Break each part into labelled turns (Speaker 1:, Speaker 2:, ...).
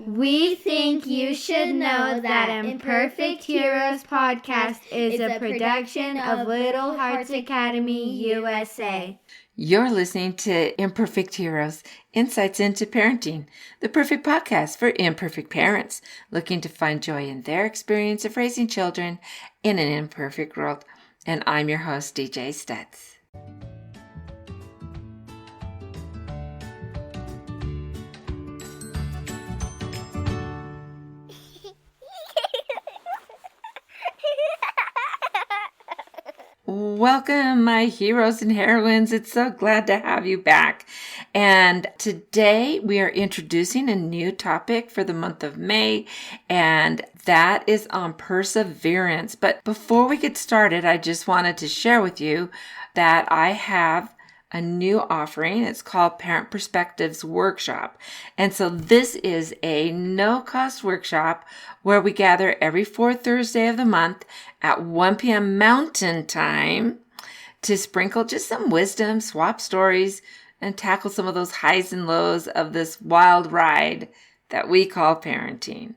Speaker 1: We think you should know that Imperfect Heroes podcast is a production of Little Hearts Academy USA.
Speaker 2: You're listening to Imperfect Heroes, Insights into Parenting, the perfect podcast for imperfect parents looking to find joy in their experience of raising children in an imperfect world. And I'm your host, DJ Stutz. Welcome, my heroes and heroines. It's so glad to have you back. And today we are introducing a new topic for the month of May, and that is on perseverance. But before we get started, I just wanted to share with you that I have a new offering. It's called Parent Perspectives Workshop. And so this is a no-cost workshop where we gather every fourth Thursday of the month at 1 p.m. Mountain Time to sprinkle just some wisdom, swap stories, and tackle some of those highs and lows of this wild ride that we call parenting.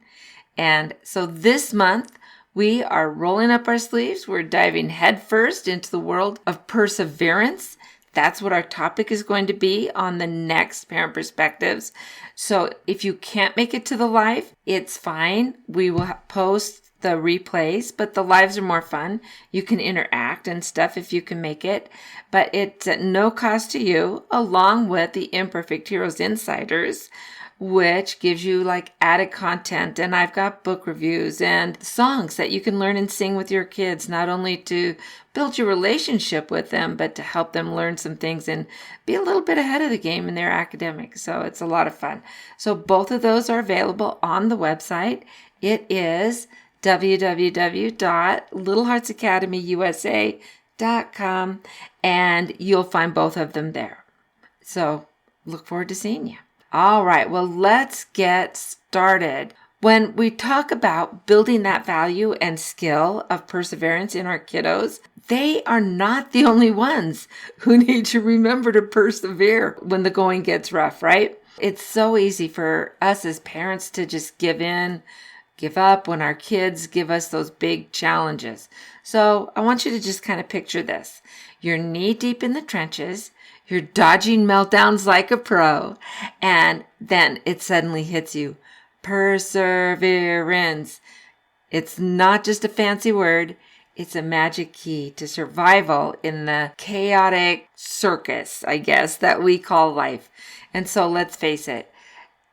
Speaker 2: And so this month, we are rolling up our sleeves. We're diving headfirst into the world of perseverance. That's what our topic is going to be on the next Parent Perspectives. So if you can't make it to the live, it's fine. We will post the replays, but the lives are more fun. You can interact and stuff if you can make it, but it's at no cost to you, along with the Imperfect Heroes Insiders, which gives you like added content. And I've got book reviews and songs that you can learn and sing with your kids, not only to build your relationship with them, but to help them learn some things and be a little bit ahead of the game in their academics. So it's a lot of fun. So both of those are available on the website. It is www.littleheartsacademyusa.com, and you'll find both of them there. So look forward to seeing you. All right, well, let's get started. When we talk about building that value and skill of perseverance in our kiddos, they are not the only ones who need to remember to persevere when the going gets rough, right? It's so easy for us as parents to just give up when our kids give us those big challenges. So I want you to just kind of picture this. You're knee deep in the trenches. You're dodging meltdowns like a pro. And then it suddenly hits you. Perseverance. It's not just a fancy word. It's a magic key to survival in the chaotic circus, I guess, that we call life. And so let's face it.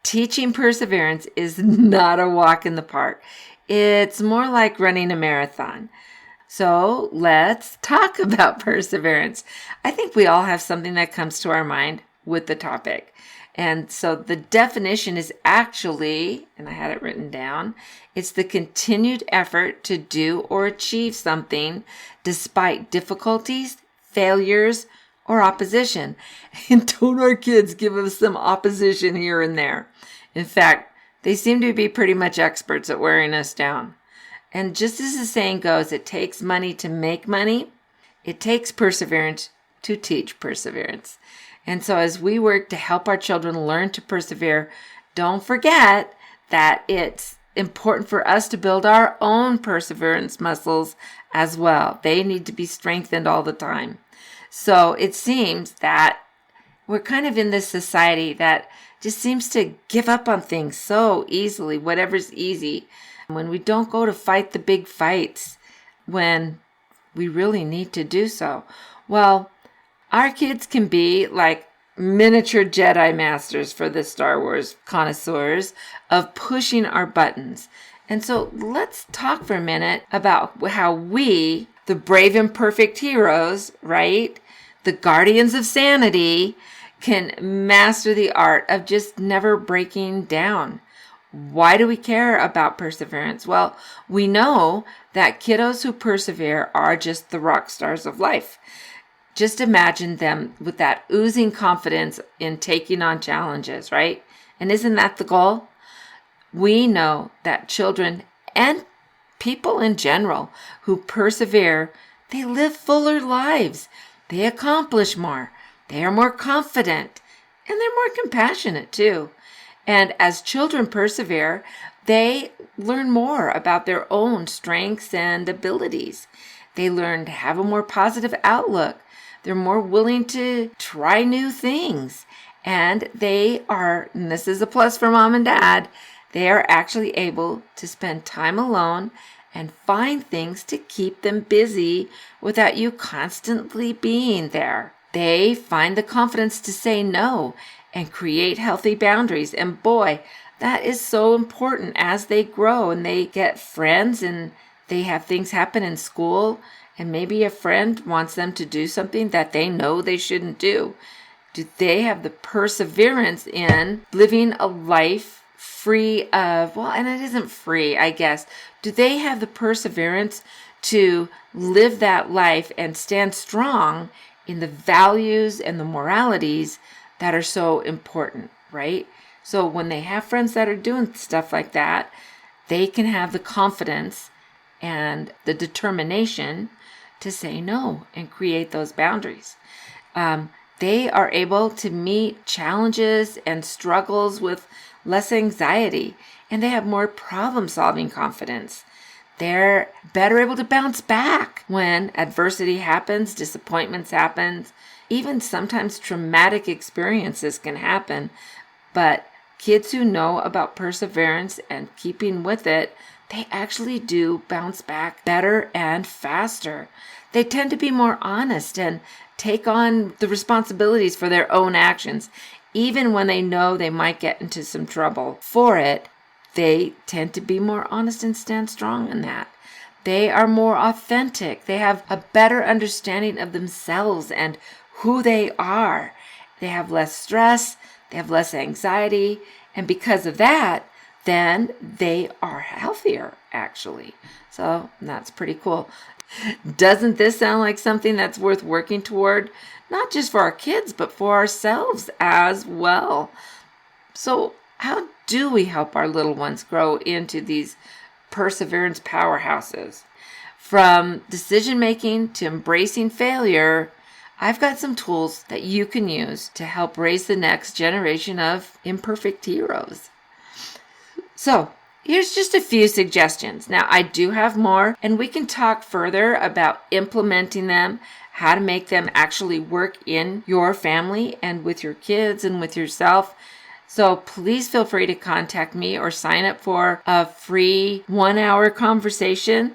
Speaker 2: Teaching perseverance is not a walk in the park. It's more like running a marathon. So let's talk about perseverance. I think we all have something that comes to our mind with the topic. And so the definition is actually, and I had it written down, it's the continued effort to do or achieve something despite difficulties, failures, or opposition. And don't our kids give us some opposition here and there? In fact, they seem to be pretty much experts at wearing us down. And just as the saying goes, it takes money to make money. It takes perseverance to teach perseverance. And so as we work to help our children learn to persevere, don't forget that it's important for us to build our own perseverance muscles as well. They need to be strengthened all the time. So it seems that we're kind of in this society that just seems to give up on things so easily, whatever's easy, when we don't go to fight the big fights when we really need to do so. Well, our kids can be like miniature Jedi masters for the Star Wars connoisseurs of pushing our buttons. And so let's talk for a minute about how we, the brave and perfect heroes, right? The guardians of sanity, can master the art of just never breaking down. Why do we care about perseverance? Well, we know that kiddos who persevere are just the rock stars of life. Just imagine them with that oozing confidence in taking on challenges, right? And isn't that the goal? We know that children and people in general who persevere, they live fuller lives. They accomplish more. They are more confident. And they're more compassionate too. And as children persevere, they learn more about their own strengths and abilities. They learn to have a more positive outlook. They're more willing to try new things. And they are, and this is a plus for mom and dad, they are actually able to spend time alone and find things to keep them busy without you constantly being there. They find the confidence to say no and create healthy boundaries. And boy, that is so important as they grow and they get friends and they have things happen in school. And maybe a friend wants them to do something that they know they shouldn't do. Do they have the perseverance in living a life free of, well, and it isn't free, I guess. Do they have the perseverance to live that life and stand strong in the values and the moralities that are so important, right? So when they have friends that are doing stuff like that, they can have the confidence and the determination to say no and create those boundaries. They are able to meet challenges and struggles with less anxiety, and they have more problem-solving confidence. They're better able to bounce back when adversity happens, disappointments happen, even sometimes traumatic experiences can happen. But kids who know about perseverance and keeping with it, they actually do bounce back better and faster. They tend to be more honest and take on the responsibilities for their own actions. Even when they know they might get into some trouble for it, they tend to be more honest and stand strong in that. They are more authentic. They have a better understanding of themselves and who they are. They have less stress. They have less anxiety. And because of that, then they are healthier, actually. So that's pretty cool. Doesn't this sound like something that's worth working toward? Not just for our kids, but for ourselves as well. So how do we help our little ones grow into these perseverance powerhouses? From decision making to embracing failure, I've got some tools that you can use to help raise the next generation of imperfect heroes. So here's just a few suggestions. Now, I do have more, and we can talk further about implementing them, how to make them actually work in your family and with your kids and with yourself. So please feel free to contact me or sign up for a free 1-hour conversation.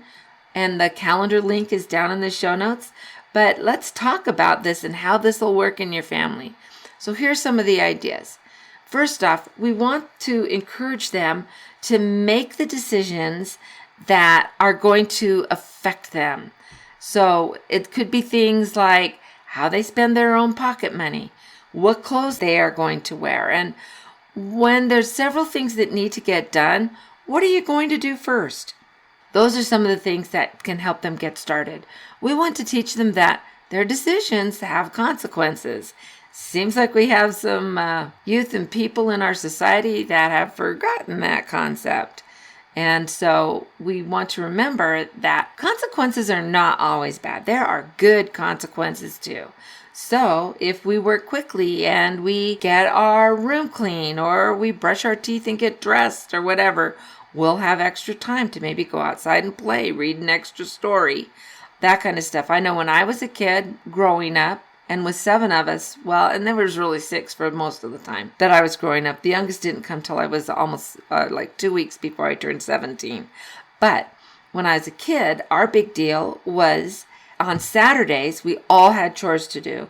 Speaker 2: And the calendar link is down in the show notes. But let's talk about this and how this will work in your family. So here's some of the ideas. First off, we want to encourage them to make the decisions that are going to affect them. So it could be things like how they spend their own pocket money, what clothes they are going to wear, and when there's several things that need to get done, what are you going to do first? Those are some of the things that can help them get started. We want to teach them that their decisions have consequences. Seems like we have some youth and people in our society that have forgotten that concept. And so we want to remember that consequences are not always bad. There are good consequences too. So if we work quickly and we get our room clean or we brush our teeth and get dressed or whatever, we'll have extra time to maybe go outside and play, read an extra story, that kind of stuff. I know when I was a kid growing up, and with 7 of us, well, and there was really 6 for most of the time that I was growing up. The youngest didn't come till I was almost 2 weeks before I turned 17. But when I was a kid, our big deal was on Saturdays, we all had chores to do.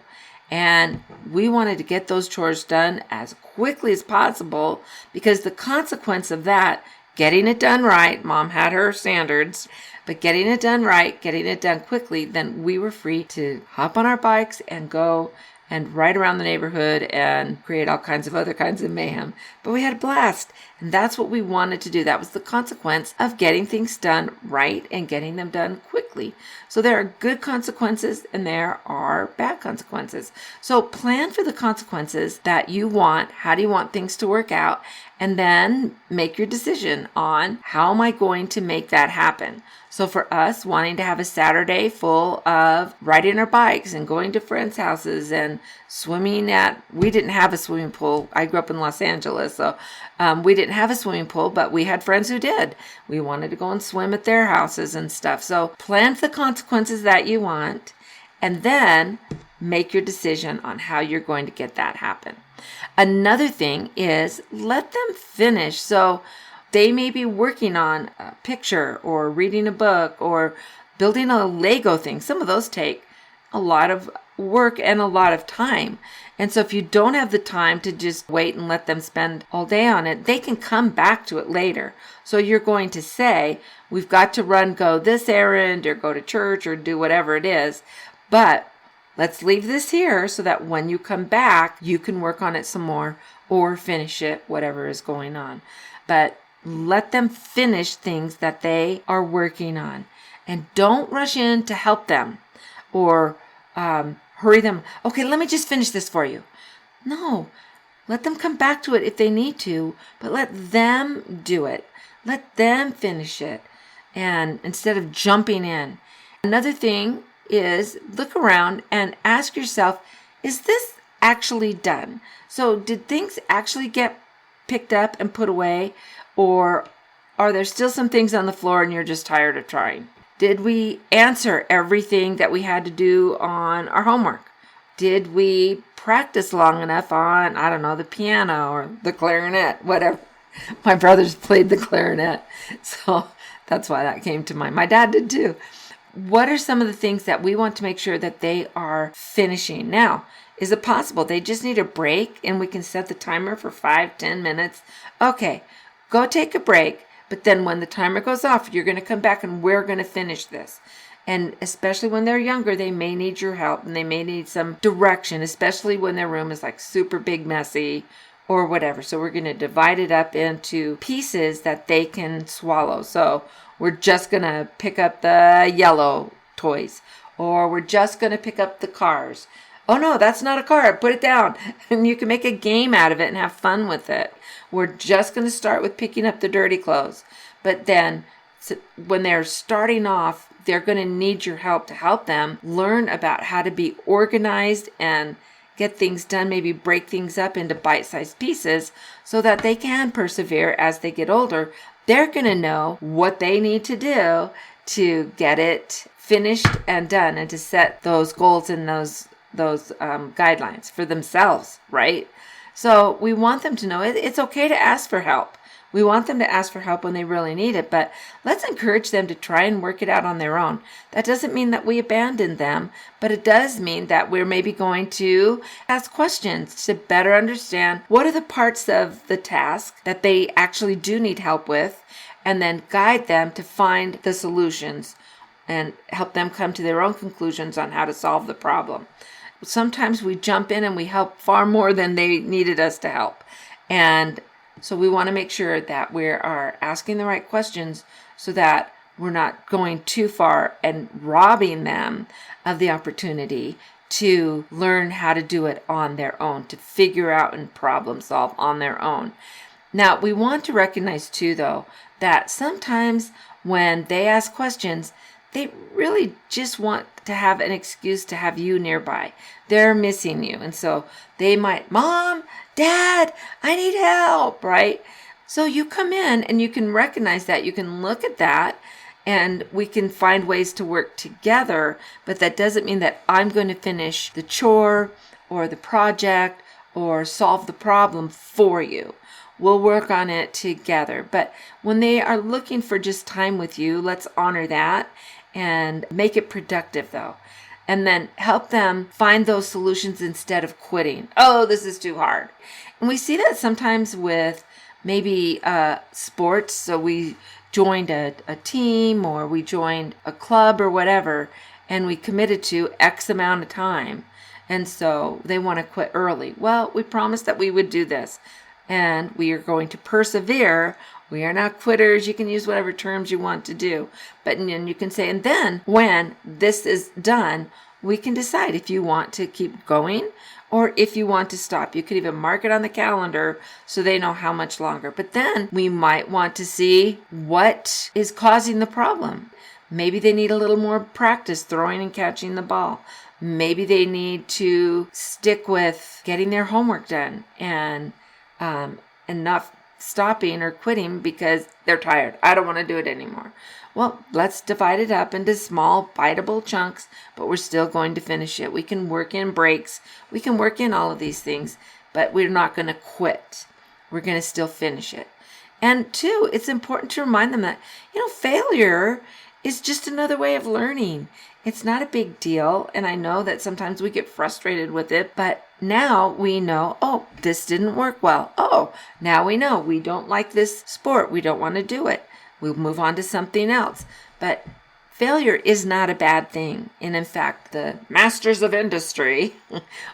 Speaker 2: And we wanted to get those chores done as quickly as possible because the consequence of that, getting it done right, Mom had her standards, but getting it done right, getting it done quickly, then we were free to hop on our bikes and go and ride around the neighborhood and create all kinds of other kinds of mayhem. But we had a blast, and that's what we wanted to do. That was the consequence of getting things done right and getting them done quickly. quickly. So there are good consequences and there are bad consequences. So plan for the consequences that you want. How do you want things to work out? And then make your decision on how am I going to make that happen. So for us, wanting to have a Saturday full of riding our bikes and going to friends' houses and swimming we didn't have a swimming pool. I grew up in Los Angeles, so we didn't have a swimming pool, but we had friends who did. We wanted to go and swim at their houses and stuff. So plan for the consequences that you want and then make your decision on how you're going to get that happen. Another thing is let them finish. So they may be working on a picture or reading a book or building a Lego thing. Some of those take a lot of work and a lot of time. And so if you don't have the time to just wait and let them spend all day on it, they can come back to it later. So you're going to say, we've got to go this errand or go to church or do whatever it is. But let's leave this here so that when you come back, you can work on it some more or finish it, whatever is going on. But let them finish things that they are working on. And don't rush in to help them or hurry them. Okay, let me just finish this for you. No, let them come back to it if they need to, but let them do it. Let them finish it. And instead of jumping in. Another thing is look around and ask yourself, is this actually done? So did things actually get picked up and put away? Or are there still some things on the floor and you're just tired of trying? Did we answer everything that we had to do on our homework? Did we practice long enough on, I don't know, the piano or the clarinet, whatever? My brothers played the clarinet, so that's why that came to mind. My dad did too. What are some of the things that we want to make sure that they are finishing? Now, is it possible they just need a break and we can set the timer for 5-10 minutes? Okay, go take a break, but then when the timer goes off, you're going to come back and we're going to finish this. And especially when they're younger, they may need your help and they may need some direction, especially when their room is like super big, messy or whatever. So we're going to divide it up into pieces that they can swallow. So we're just going to pick up the yellow toys, or we're just going to pick up the cars. Oh no, that's not a car. Put it down. And you can make a game out of it and have fun with it. We're just going to start with picking up the dirty clothes. But then when they're starting off, they're going to need your help to help them learn about how to be organized and get things done, maybe break things up into bite-sized pieces so that they can persevere as they get older. They're going to know what they need to do to get it finished and done and to set those goals and those guidelines for themselves, right? So we want them to know it's okay to ask for help. We want them to ask for help when they really need it, but let's encourage them to try and work it out on their own. That doesn't mean that we abandon them, but it does mean that we're maybe going to ask questions to better understand what are the parts of the task that they actually do need help with, and then guide them to find the solutions and help them come to their own conclusions on how to solve the problem. Sometimes we jump in and we help far more than they needed us to help. And so we want to make sure that we are asking the right questions so that we're not going too far and robbing them of the opportunity to learn how to do it on their own, to figure out and problem solve on their own. Now, we want to recognize too, though, that sometimes when they ask questions, they really just want to have an excuse to have you nearby. They're missing you. And so they might, Mom, Dad, I need help, right? So you come in and you can recognize that. You can look at that and we can find ways to work together. But that doesn't mean that I'm going to finish the chore or the project or solve the problem for you. We'll work on it together. But when they are looking for just time with you, let's honor that and make it productive though. And then help them find those solutions instead of quitting. Oh, this is too hard. And we see that sometimes with maybe sports. So we joined a team or we joined a club or whatever, and we committed to X amount of time. And so they want to quit early. Well, we promised that we would do this. and we are going to persevere. We are not quitters. You can use whatever terms you want to do. But then you can say, and then when this is done, we can decide if you want to keep going or if you want to stop. You could even mark it on the calendar so they know how much longer. But then we might want to see what is causing the problem. Maybe they need a little more practice throwing and catching the ball. Maybe they need to stick with getting their homework done and not stopping or quitting because they're tired. I don't want to do it anymore. Well, let's divide it up into small, biteable chunks, but we're still going to finish it. We can work in breaks. We can work in all of these things, but we're not going to quit. We're going to still finish it. And two, it's important to remind them that, failure is just another way of learning. It's not a big deal. And I know that sometimes we get frustrated with it, but now we know, oh, this didn't work well. Oh, now we know we don't like this sport. We don't want to do it. We'll move on to something else. But failure is not a bad thing. And in fact, the masters of industry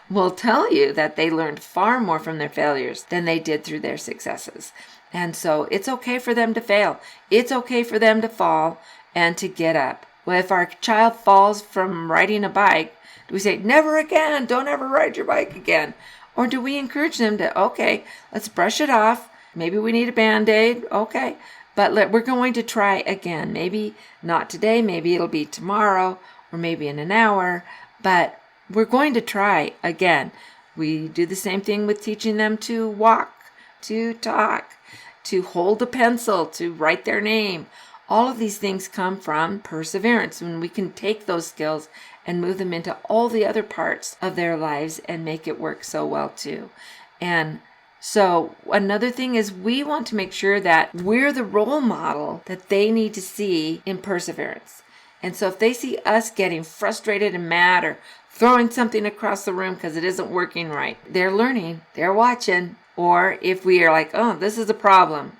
Speaker 2: will tell you that they learned far more from their failures than they did through their successes. And so it's okay for them to fail. It's okay for them to fall and to get up. Well, if our child falls from riding a bike, do we say, never again, don't ever ride your bike again? Or do we encourage them to, okay, let's brush it off. Maybe we need a Band-Aid. Okay, but we're going to try again. Maybe not today, maybe it'll be tomorrow, or maybe in an hour, but we're going to try again. We do the same thing with teaching them to walk, to talk, to hold a pencil, to write their name. All of these things come from perseverance, when we can take those skills and move them into all the other parts of their lives and make it work so well too. And so another thing is we want to make sure that we're the role model that they need to see in perseverance. And so if they see us getting frustrated and mad or throwing something across the room because it isn't working right, they're learning, they're watching. Or if we are like, oh, this is a problem,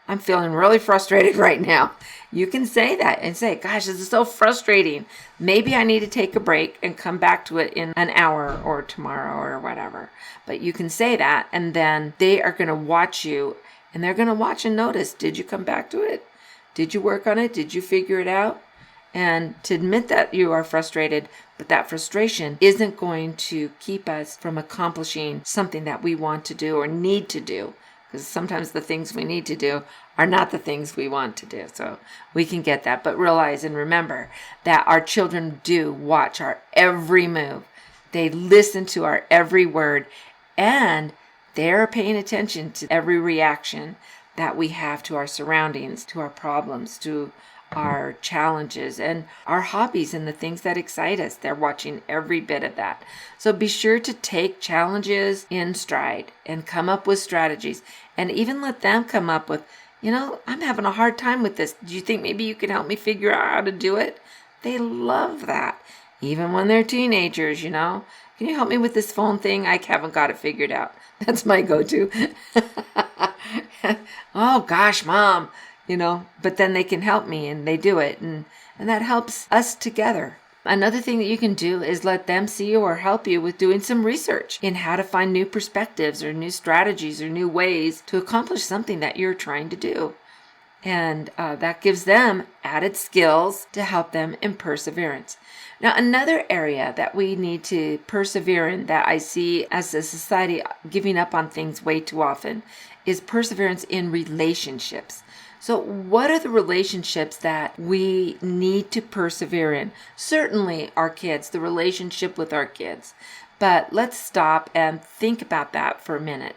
Speaker 2: I'm feeling really frustrated right now, you can say that and say, gosh, this is so frustrating. Maybe I need to take a break and come back to it in an hour or tomorrow or whatever. But you can say that, and then they are going to watch you, and they're going to watch and notice, did you come back to it? Did you work on it? Did you figure it out? And to admit that you are frustrated, but that frustration isn't going to keep us from accomplishing something that we want to do or need to do. Because sometimes the things we need to do are not the things we want to do. So we can get that. But realize and remember that our children do watch our every move. They listen to our every word. And they're paying attention to every reaction that we have to our surroundings, to our problems, to our challenges and our hobbies and the things that excite us. They're watching every bit of that. So be sure to take challenges in stride and come up with strategies, and even let them come up with, I'm having a hard time with this. Do you think maybe you can help me figure out how to do it? They love that. Even when they're teenagers, can you help me with this phone thing? I haven't got it figured out. That's my go-to. Oh gosh, Mom. But then they can help me and they do it. And that helps us together. Another thing that you can do is let them see you or help you with doing some research in how to find new perspectives or new strategies or new ways to accomplish something that you're trying to do. And that gives them added skills to help them in perseverance. Now, another area that we need to persevere in that I see as a society giving up on things way too often is perseverance in relationships. So what are the relationships that we need to persevere in? Certainly our kids, the relationship with our kids. But let's stop and think about that for a minute.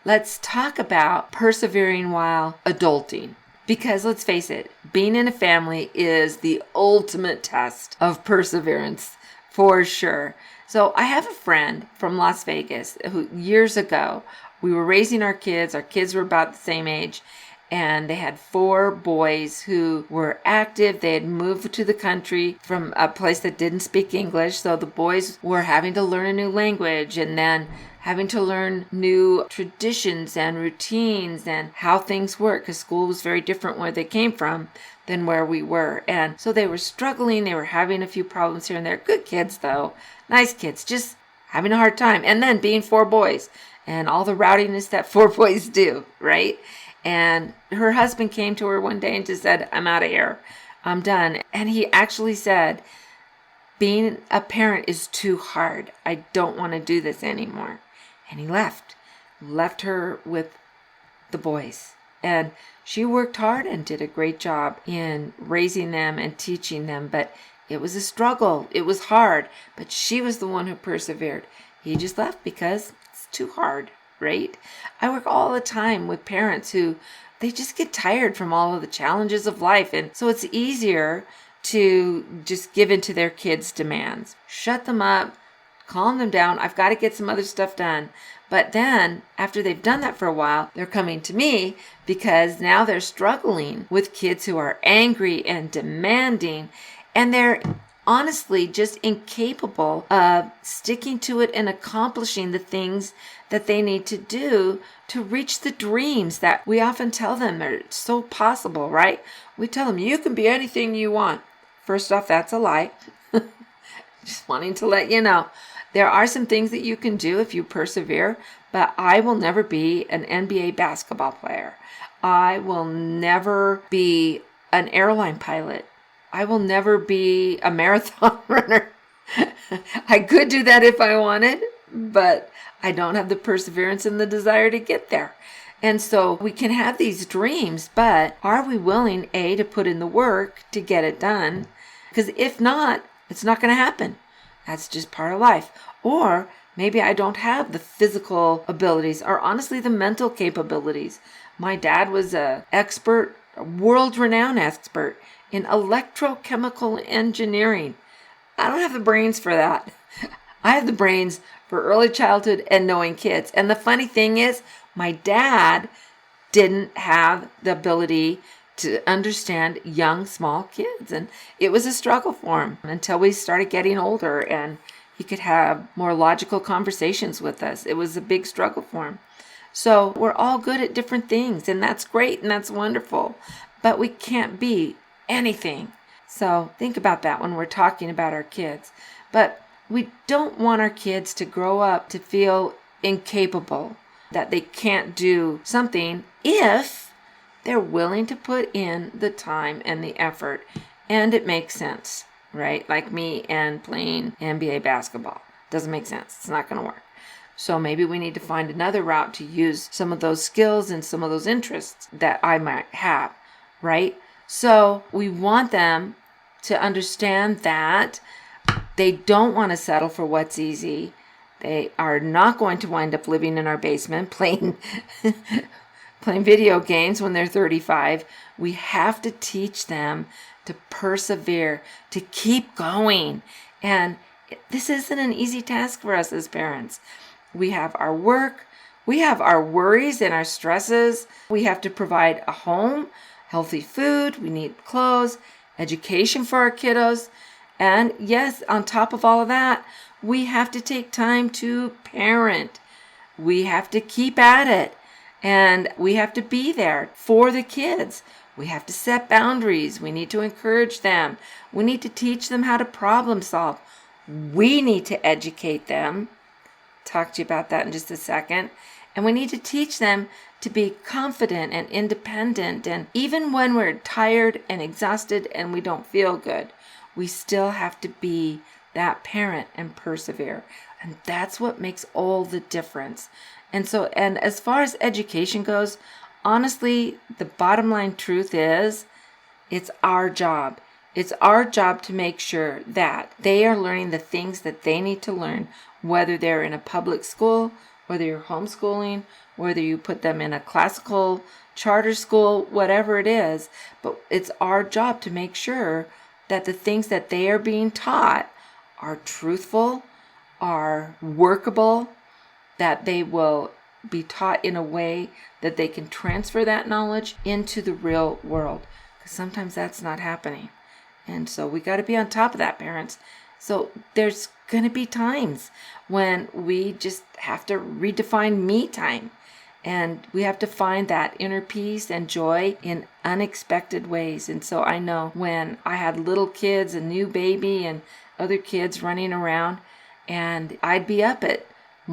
Speaker 2: Let's talk about persevering while adulting. Because let's face it, being in a family is the ultimate test of perseverance, for sure. So I have a friend from Las Vegas who years ago, we were raising our kids were about the same age, and they had 4 boys who were active. They had moved to the country from a place that didn't speak English, so the boys were having to learn a new language and then having to learn new traditions and routines and how things work, because school was very different where they came from than where we were. And so they were struggling. They were having a few problems here and there. Good kids, though. Nice kids, just having a hard time. And then being 4 boys. and all the rowdiness that 4 boys do, right? And her husband came to her one day and just said, I'm out of here. I'm done. And he actually said, being a parent is too hard. I don't want to do this anymore. And he left her with the boys. And she worked hard and did a great job in raising them and teaching them. But it was a struggle. It was hard. But she was the one who persevered. He just left because it's too hard, right? I work all the time with parents who they just get tired from all of the challenges of life. And so it's easier to just give in to their kids' demands. Shut them up, calm them down. I've got to get some other stuff done. But then after they've done that for a while, they're coming to me because now they're struggling with kids who are angry and demanding, and they're honestly just incapable of sticking to it and accomplishing the things that they need to do to reach the dreams that we often tell them are so possible, right? We tell them, you can be anything you want. First off, that's a lie. Just wanting to let you know. There are some things that you can do if you persevere, but I will never be an NBA basketball player. I will never be an airline pilot. I will never be a marathon runner. I could do that if I wanted, but I don't have the perseverance and the desire to get there. And so we can have these dreams, but are we willing, A, to put in the work to get it done? Because if not, it's not going to happen. That's just part of life. Or maybe I don't have the physical abilities or honestly the mental capabilities. My dad was a world-renowned expert in electrochemical engineering. I don't have the brains for that. I have the brains for early childhood and knowing kids. And the funny thing is, my dad didn't have the ability to understand young, small kids. And it was a struggle for him until we started getting older and he could have more logical conversations with us. It was a big struggle for him. So we're all good at different things, and that's great and that's wonderful. But we can't be anything. So think about that when we're talking about our kids. But we don't want our kids to grow up to feel incapable, that they can't do something if they're willing to put in the time and the effort and it makes sense, right? Like me and playing NBA basketball. Doesn't make sense. It's not going to work. So maybe we need to find another route to use some of those skills and some of those interests that I might have, right? So we want them to understand that they don't want to settle for what's easy. They are not going to wind up living in our basement playing video games when they're 35. We have to teach them to persevere, to keep going. And this isn't an easy task for us as parents. We have our work, we have our worries and our stresses. We have to provide a home, healthy food, we need clothes, education for our kiddos. And yes, on top of all of that, we have to take time to parent. We have to keep at it. And we have to be there for the kids. We have to set boundaries. We need to encourage them. We need to teach them how to problem solve. We need to educate them. Talk to you about that in just a second. And we need to teach them to be confident and independent. And even when we're tired and exhausted and we don't feel good, we still have to be that parent and persevere. And that's what makes all the difference. And as far as education goes, honestly, the bottom line truth is it's our job. It's our job to make sure that they are learning the things that they need to learn, whether they're in a public school, whether you're homeschooling, whether you put them in a classical charter school, whatever it is. But it's our job to make sure that the things that they are being taught are truthful, are workable, that they will be taught in a way that they can transfer that knowledge into the real world. Because sometimes that's not happening. And so we got to be on top of that, parents. So there's going to be times when we just have to redefine me time. And we have to find that inner peace and joy in unexpected ways. And so I know when I had little kids, a new baby, and other kids running around, and I'd be up at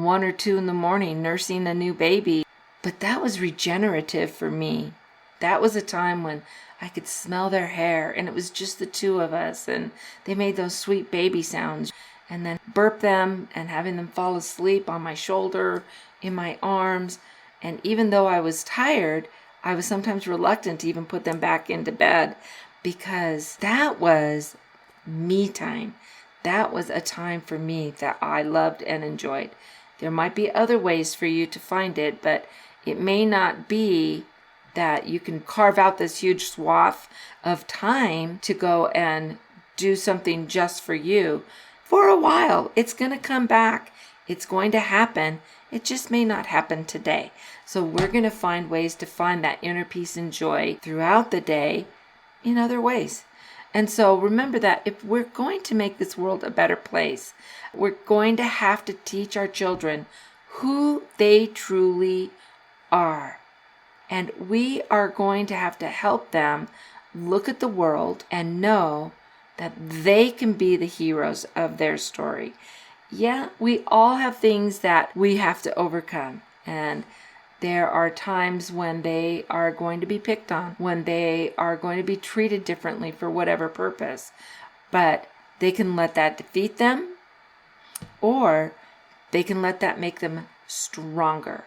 Speaker 2: 1 or 2 in the morning nursing a new baby. But that was regenerative for me. That was a time when I could smell their hair, and it was just the two of us, and they made those sweet baby sounds, and then burp them and having them fall asleep on my shoulder, in my arms. And even though I was tired, I was sometimes reluctant to even put them back into bed, because that was me time. That was a time for me that I loved and enjoyed. There might be other ways for you to find it, but it may not be that you can carve out this huge swath of time to go and do something just for you. For a while, it's going to come back. It's going to happen. It just may not happen today. So we're going to find ways to find that inner peace and joy throughout the day in other ways. And so remember that if we're going to make this world a better place, we're going to have to teach our children who they truly are. And we are going to have to help them look at the world and know that they can be the heroes of their story. Yeah, we all have things that we have to overcome. And there are times when they are going to be picked on, when they are going to be treated differently for whatever purpose. But they can let that defeat them, or they can let that make them stronger.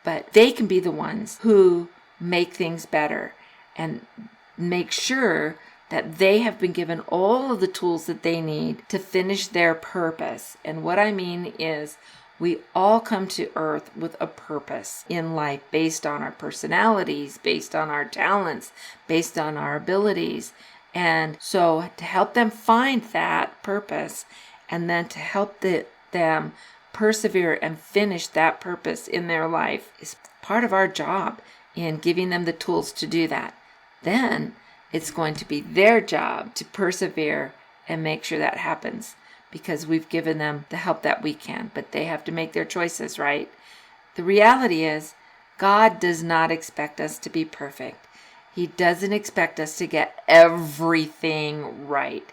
Speaker 2: But they can be the ones who make things better and make sure that they have been given all of the tools that they need to finish their purpose. And what I mean is, we all come to earth with a purpose in life based on our personalities, based on our talents, based on our abilities. And so to help them find that purpose, and then to help them persevere and finish that purpose in their life, is part of our job in giving them the tools to do that. Then it's going to be their job to persevere and make sure that happens, because we've given them the help that we can, but they have to make their choices, right? The reality is, God does not expect us to be perfect. He doesn't expect us to get everything right,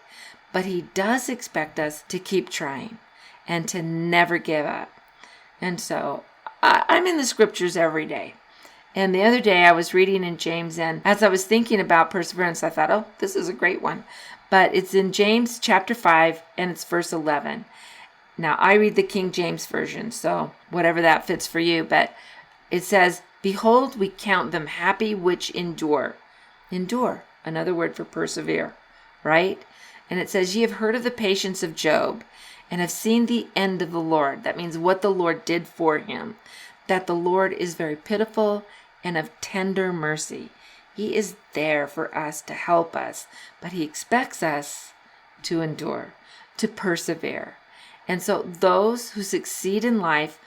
Speaker 2: but He does expect us to keep trying and to never give up. And so I'm in the scriptures every day. And the other day I was reading in James, and as I was thinking about perseverance, I thought, oh, this is a great one. But it's in James chapter 5, and it's verse 11. Now, I read the King James Version, so whatever that fits for you. But it says, "Behold, we count them happy which endure." Endure, another word for persevere, right? And it says, "Ye have heard of the patience of Job, and have seen the end of the Lord." That means what the Lord did for him. That the Lord is very pitiful and of tender mercy. He is there for us to help us, but He expects us to endure, to persevere. And so those who succeed in life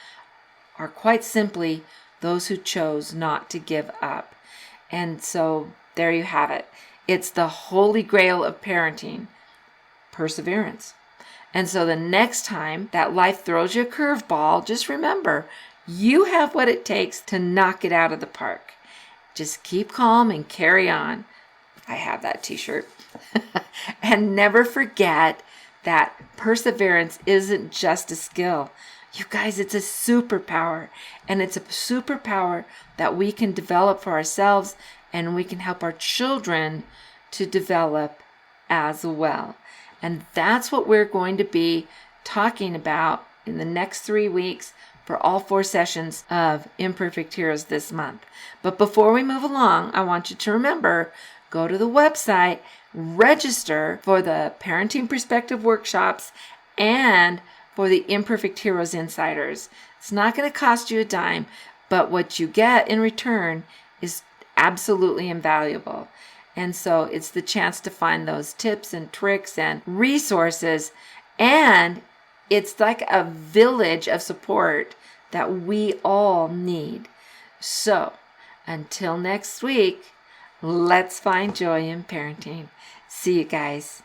Speaker 2: are quite simply those who chose not to give up. And so there you have it. It's the holy grail of parenting, perseverance. And so the next time that life throws you a curveball, just remember, you have what it takes to knock it out of the park. Just keep calm and carry on. I have that t-shirt. And never forget that perseverance isn't just a skill. You guys, it's a superpower. And it's a superpower that we can develop for ourselves, and we can help our children to develop as well. And that's what we're going to be talking about in the next 3 weeks for all 4 sessions of Imperfect Heroes this month. But before we move along, I want you to remember, go to the website, register for the Parenting Perspective workshops and for the Imperfect Heroes Insiders. It's not going to cost you a dime, but what you get in return is absolutely invaluable. And so it's the chance to find those tips and tricks and resources, and it's like a village of support that we all need. So, until next week, let's find joy in parenting. See you guys.